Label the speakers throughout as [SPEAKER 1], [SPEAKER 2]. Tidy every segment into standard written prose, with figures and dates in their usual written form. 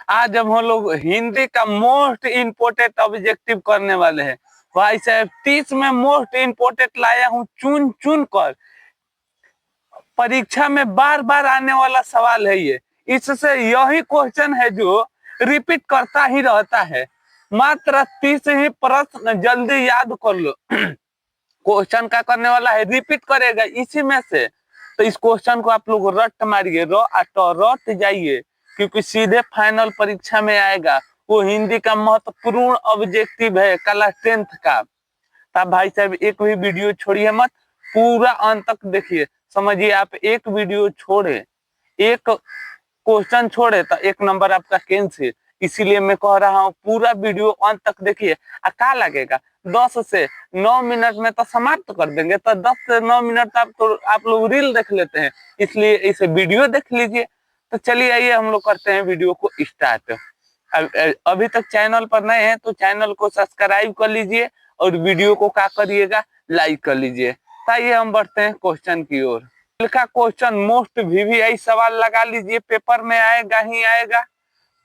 [SPEAKER 1] आज हम लोग हिंदी का मोस्ट इम्पोर्टेंट ऑब्जेक्टिव करने वाले हैं। भाई साहब 30 में मोस्ट इम्पोर्टेंट लाया हूँ चुन चुन कर। परीक्षा में बार बार आने वाला सवाल है ये। इससे यही क्वेश्चन है जो रिपीट करता ही रहता है। मात्र 30 ही प्रश्न, जल्दी याद कर लो। क्वेश्चन क्या करने वाला है, रिपीट करेगा इसी में से। तो इस क्वेश्चन को आप लोग रट मारिए, रट जाइए, क्योंकि सीधे फाइनल परीक्षा में आएगा। वो हिंदी का महत्वपूर्ण ऑब्जेक्टिव है क्लास 10th का। तब भाई साहब एक भी वीडियो छोड़िए मत, पूरा अंत तक देखिए। समझिए, आप एक वीडियो छोड़े, एक क्वेश्चन छोड़े तो 1 नंबर आपका कैंसिल। इसीलिए मैं कह रहा हूँ पूरा वीडियो अंत तक देखिए। क्या लगेगा 10 से 9 मिनट में तो समाप्त कर देंगे, तो 10 से 9 मिनट आप लोग रील देख लेते हैं, इसलिए इसे वीडियो देख लीजिए। तो चलिए आइए हम लोग करते हैं वीडियो को स्टार्ट। अभी तक चैनल पर नए हैं तो चैनल को सब्सक्राइब कर लीजिए और वीडियो को क्या करिएगा, लाइक कर लीजिए। आइए हम बढ़ते हैं क्वेश्चन की ओर। का क्वेश्चन मोस्ट वीवीआई सवाल लगा लीजिए, पेपर में आएगा ही आएगा।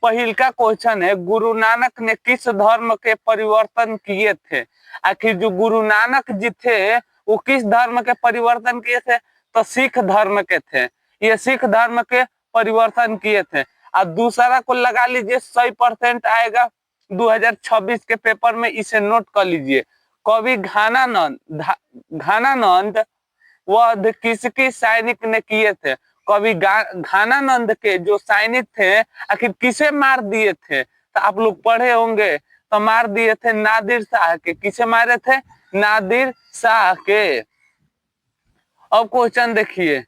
[SPEAKER 1] पहिल का क्वेश्चन है, गुरु नानक ने किस धर्म के परिवर्तन किए थे? आखिर जो गुरु नानक जी थे वो किस धर्म के परिवर्तन किए थे? तो सिख धर्म के थे। ये सिख धर्म के परिवर्तन किए थे। और दूसरा को लगा लीजिए, 100% आएगा 2026 के पेपर में, इसे नोट कर लीजिए। कवि घानानंद वध किसकी सैनिक ने किए थे? कवि घानानंद के जो सैनिक थे आखिर किसे मार दिए थे? तो आप लोग पढ़े होंगे, तो मार दिए थे नादिर शाह के। किसे मारे थे? नादिर शाह के। अब क्वेश्चन देखिए,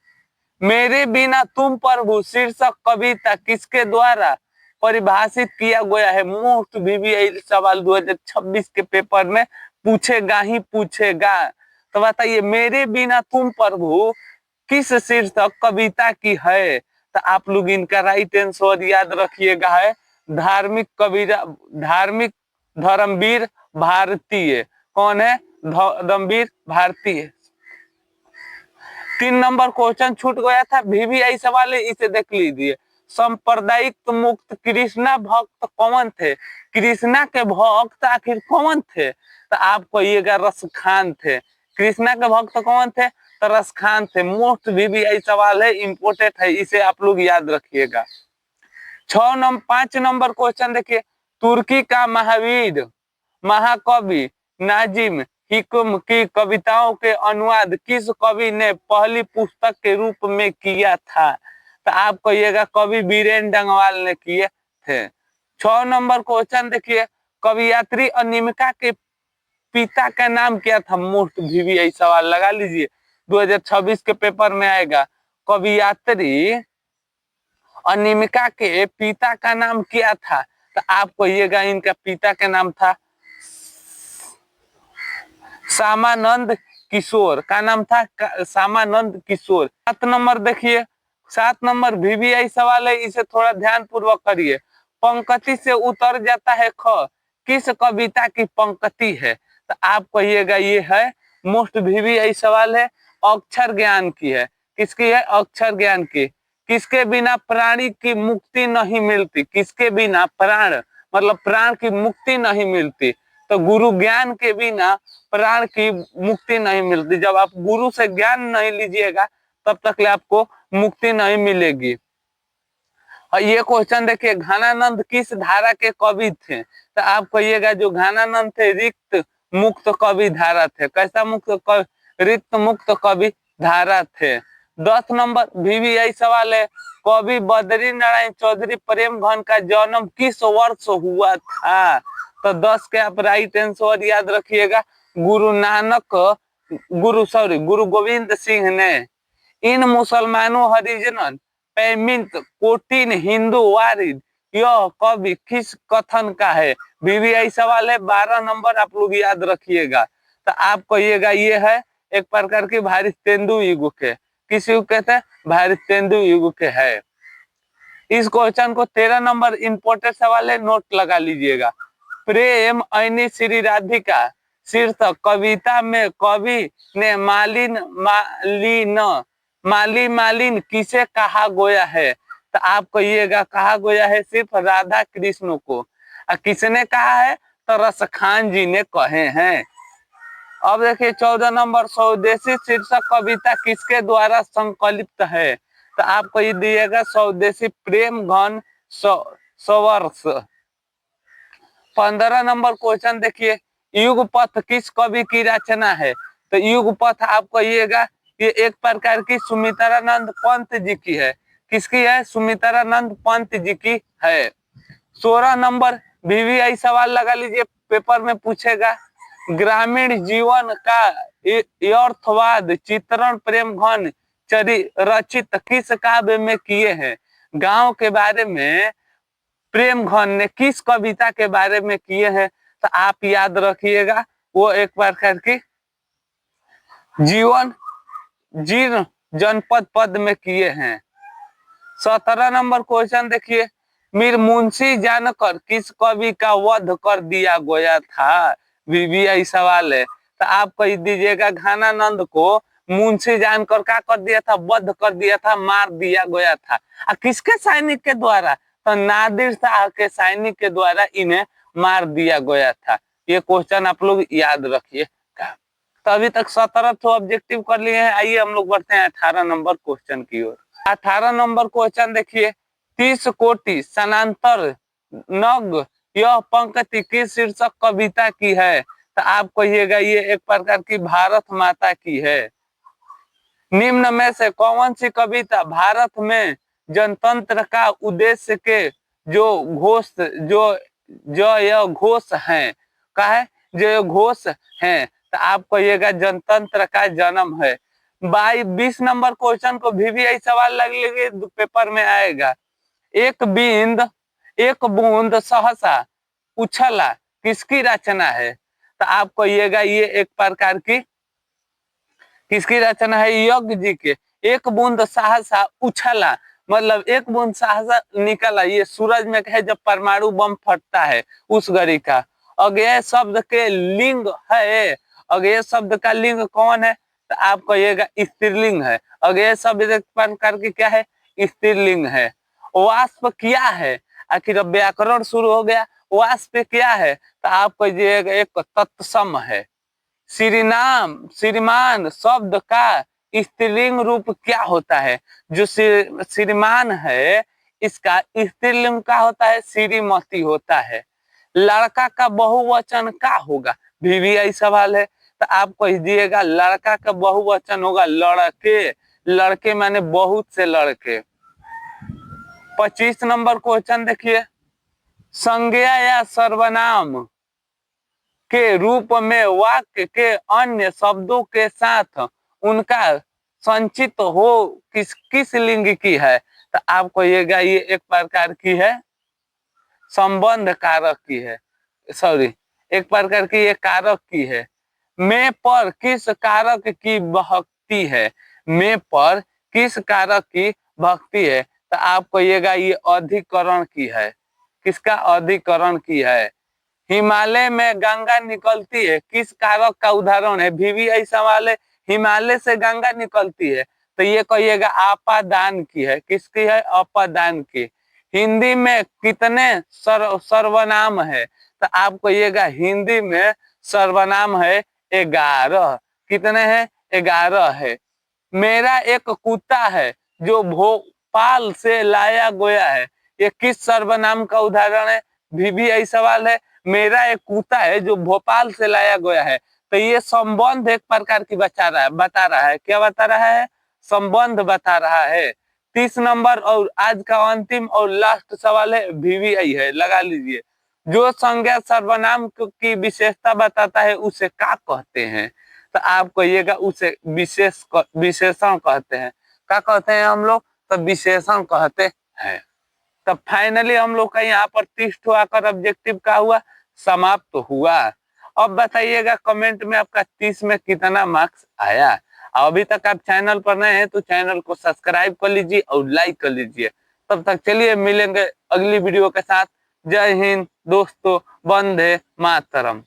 [SPEAKER 1] मेरे बिना तुम प्रभु शीर्षक कविता किसके द्वारा परिभाषित किया गया है? मोस्ट वीवीआई सवाल 2026 के पेपर में पूछेगा ही पूछेगा। तो बताइए, मेरे बिना तुम प्रभु किस शीर्षक कविता की है? तो आप लोग इनका राइट आंसर याद रखिएगा, है धार्मिक कविता, धार्मिक धर्मवीर भारतीय। कौन है? धर्मवीर भारतीय। 3 नंबर क्वेश्चन छूट गया था, वीवीआई सवाल है, इसे देख लीजिए। सांप्रदायिक मुक्त कृष्णा भक्त कौन थे? कृष्णा के भक्त आखिर कौन थे? तो आप कहिएगा रसखान थे। कृष्णा के भक्त कौन थे? तो रसखान थे। मोस्ट वीवीआई सवाल है, इंपोर्टेंट है, इसे आप लोग याद रखिएगा। 5 नंबर क्वेश्चन देखिए, तुर्की का महावीर महाकवि नाजिम हिकम की कविताओं के अनुवाद किस कवि ने पहली पुस्तक के रूप में किया था? तो आप कहिएगा कवि बीरेन डंगवाल ने किए थे। 6 नंबर क्वेश्चन देखिए, कवियत्री अनिमिका के पिता का नाम क्या था? मोस्ट वीवीआई सवाल लगा लीजिए, 2026 के पेपर में आएगा। कवियत्री अनिमिका के पिता का नाम क्या था? तो आप कहिएगा इनका पिता का नाम था सामानंद किशोर। का नाम था सामानंद किशोर। 7 नंबर देखिए, 7 नंबर वीवीआई सवाल है, इसे थोड़ा ध्यान पूर्वक करिए। पंक्ति से उतर जाता है ख किस कविता की पंक्ति है? तो आप कहिएगा ये है, मोस्ट वीवीआई सवाल है, अक्षर ज्ञान की है। किसकी है? अक्षर ज्ञान की। किसके बिना प्राणी की मुक्ति नहीं मिलती? किसके बिना प्राण मतलब प्राण की मुक्ति नहीं मिलती? तो गुरु ज्ञान के बिना प्राण की मुक्ति नहीं मिलती। जब आप गुरु से ज्ञान नहीं लीजिएगा तब तक ले आपको मुक्ति नहीं मिलेगी। और ये क्वेश्चन देखिए, घानानंद किस धारा के कवि थे? तो आप कहिएगा जो घानानंद थे रिक्त मुक्त कवि धारा थे। कैसा मुक्त कवि? रिक्त मुक्त कवि धारा थे। 10 नंबर वीवीआई सवाल है, कवि बद्री नारायण चौधरी प्रेम घन का जन्म किस वर्ष हुआ था? तो 10 के आप राइट आंसर याद रखिएगा, गुरु गोविंद सिंह ने। इन मुसलमानों हरिजन पैमिंत कोटिन हिंदू वारिद, यह कवि किस कथन का है? वीवीआई सवाल है, 12 नंबर आप लोग याद रखिएगा। तो आप कहिएगा ये है एक प्रकार की भारतेंदु युग के। किस युग के थे? भारतेंदु युग के है। इस क्वेश्चन को 13 नंबर इंपोर्टेंट सवाल है, नोट लगा लीजिएगा। प्रेम ऐनी श्री राधिका शीर्षक कविता में कवि ने मालिन किसे कहा गया है? तो आप कहिएगा कहा गया है सिर्फ राधा कृष्ण को। और किसने कहा है? तो रसखान जी ने कहे हैं। अब देखिए 14 नंबर, स्वदेशी शीर्षक कविता किसके द्वारा संकलित है? तो आप कह दिएगा स्वदेशी प्रेम घन सवर्ष। 15 नंबर क्वेश्चन देखिए, युगपथ किस कवि की रचना है? तो युगपथ आप कहिएगा ये एक प्रकार की सुमित्रानंद पंत जी की है। किसकी है? सुमित्रानंद पंत जी की है। 16 नंबर VVI सवाल लगा लीजिए, पेपर में पूछेगा। ग्रामीण जीवन का यथार्थवाद चित्रण प्रेम घन रचित किस काव्य में किए हैं? गांव के बारे में प्रेम घन ने किस कविता के बारे में किए हैं? तो आप याद रखिएगा वो एक प्रकार की जीवन जीर्ण जनपद पद में किए हैं। 17 नंबर क्वेश्चन देखिए, मीर मुंशी जानकर किस कवि का वध कर दिया गया था? VVI सवाल है। तो आप कह दीजिएगा घनानंद को मुंशी जानकर क्या कर दिया था? वध कर दिया था, मार दिया गया था। किसके सैनिक के द्वारा? तो नादिर शाह के सैनिक के द्वारा इन्हें मार दिया गया था। ये क्वेश्चन आप लोग याद रखिए। तो अभी तक 17 तो ऑब्जेक्टिव कर लिए हैं। आइए हम लोग बढ़ते हैं 18 नंबर क्वेश्चन की ओर। 18 नंबर क्वेश्चन देखिए, 30 कोटि सनांतर नग यह पंक्ति किस शीर्षक कविता की है? तो आप कहिएगा ये एक प्रकार की भारत माता की है। निम्न में से कौन सी कविता भारत में जनतंत्र का उद्देश्य के जो घोष यह घोष है का है? जो यह घोष है। तो आप कहिएगा जनतंत्र का जन्म है। 20 नंबर क्वेश्चन को VVI सवाल लगेगा, पेपर में आएगा। एक बूंद सहसा उछला किसकी रचना है? तो आप कहिएगा ये एक प्रकार की किसकी रचना है? यज्ञ जी के। एक बूंद सहसा उछला मतलब एक बूंद सहसा निकला, ये सूरज में है जब परमाणु बम फटता है उस घड़ी का। अज्ञेय शब्द के लिंग है। अज्ञेय शब्द का लिंग कौन है? तो आप कहिएगा स्त्रीलिंग है। अज्ञेय शब्द एक प्रकार की क्या है? स्त्रीलिंग है। वाष्प क्या है? आखिर अब व्याकरण शुरू हो गया। वाष्प क्या है? तो आप कहिएगा एक तत्सम है। श्रीमान शब्द का स्त्रीलिंग रूप क्या होता है? जो श्रीमान है इसका स्त्रीलिंग क्या होता है? श्रीमती होता है। लड़का का बहुवचन क्या होगा? VVI सवाल है। तो आप कह दिएगा लड़का का बहुवचन होगा लड़के। लड़के माने बहुत से लड़के। 25 नंबर क्वेश्चन देखिए, संज्ञा या सर्वनाम के रूप में वाक्य के अन्य शब्दों के साथ उनका संचित हो किस लिंग की है? तो आप कहिएगा ये एक प्रकार की है संबंध कारक की है। सॉरी, एक प्रकार की ये कारक की है। में पर किस कारक की भक्ति है? में पर किस कारक की भक्ति है? तो आप कहिएगा ये अधिकरण की है। किसका? अधिकरण की है। हिमालय में गंगा निकलती है किस कारक का उदाहरण है? VVI सवाल है। हिमालय से गंगा निकलती है तो ये कहिएगा आपादान की है। किसकी है? अपादान की। हिंदी में कितने सर्वनाम है? तो आप कहिएगा हिंदी में सर्वनाम है 11। कितने हैं? 11 है। मेरा एक कुत्ता है जो भोपाल से लाया गया है, ये किस सर्वनाम का उदाहरण है? VVI सवाल है। मेरा एक कुत्ता है जो भोपाल से लाया गया है, तो ये संबंध एक प्रकार की बता रहा है। क्या बता रहा है? संबंध बता रहा है। 30 नंबर और आज का अंतिम और लास्ट सवाल है, VVI है, लगा लीजिए। जो संज्ञा सर्वनाम की विशेषता बताता है उसे क्या कहते हैं? तो आप कहिएगा उसे विशेषण कहते हैं। क्या कहते हैं हम लोग? तो विशेषण कहते हैं। तब फाइनली हम लोग का यहाँ पर 30 आकर ऑब्जेक्टिव का हुआ समाप्त तो हुआ। अब बताइएगा कमेंट में आपका 30 में कितना मार्क्स आया। अभी तक आप चैनल पर नए हैं तो चैनल को सब्सक्राइब कर लीजिए और लाइक कर लीजिए। तब तक चलिए मिलेंगे अगली वीडियो के साथ। जय हिंद दोस्तों, वंदे मातरम।